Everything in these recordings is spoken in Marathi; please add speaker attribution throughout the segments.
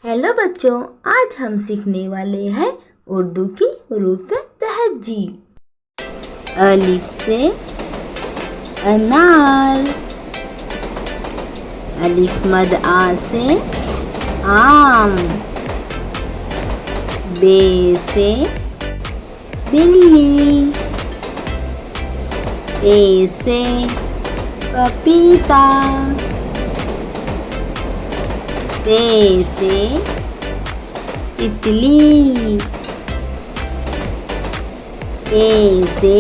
Speaker 1: हेलो बच्चों, आज हम सीखने वाले हैं उर्दू की हरूफ तहज्जी। अलिफ से अनार, अलिफ मद आ से आम, बे से बिल्ली, ए से पपीता, ते से तितली, ए से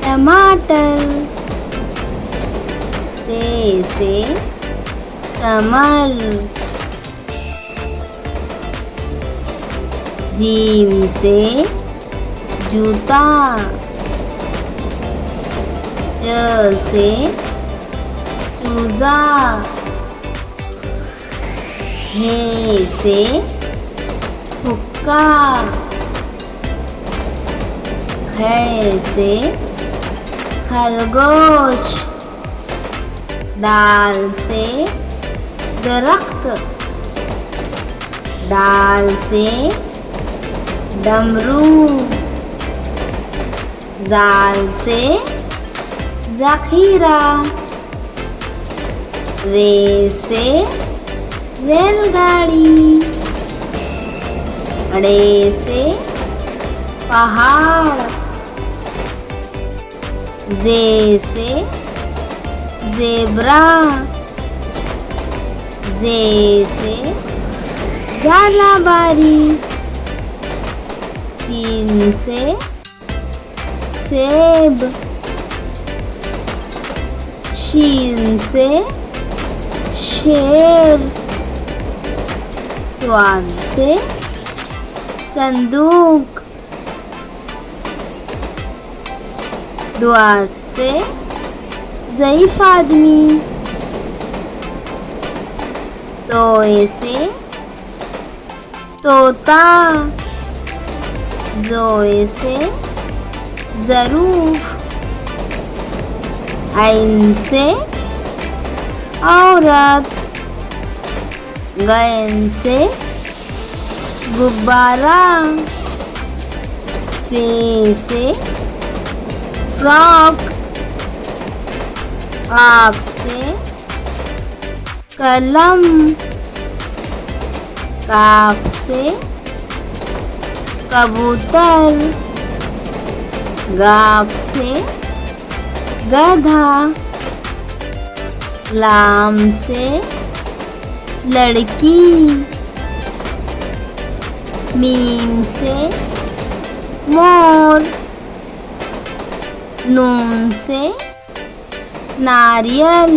Speaker 1: टमाटर, से समर, जीम से जूता, च से चूजा, हे से हुक्का, खे से खरगोश, दाल से दरख्त, दाल से डमरू, जाल से ज़ख़ीरा, रे से रेलगाड़ी, अड़े से पहाड़, जे से ज़ेब्रा, जे से झालाबारी, सीन से सेब, शीन से शेर, स्वाद से संदूक, दुआ से ज़ईफ़ आदमी, तोए से तोता, ज़ोए से ज़रूफ, ऐन से औरत, गैन से गुब्बारा, फे से फ्रॉक, आप से कलम, काफ से कबूतर, गाफ से गधा, लाम से लड़की, मीम से मोर, नून से नारियल,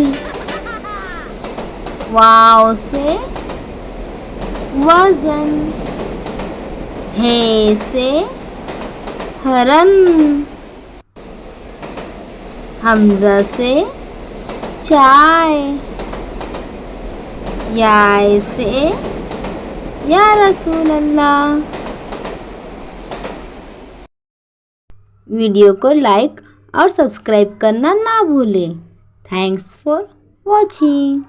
Speaker 1: वाव से वज़न, हे से हरन, हमज़ा से चाय, याय से या रसूल अल्लाह। वीडियो को लाइक और सब्सक्राइब करना ना भूलें। Thanks for watching.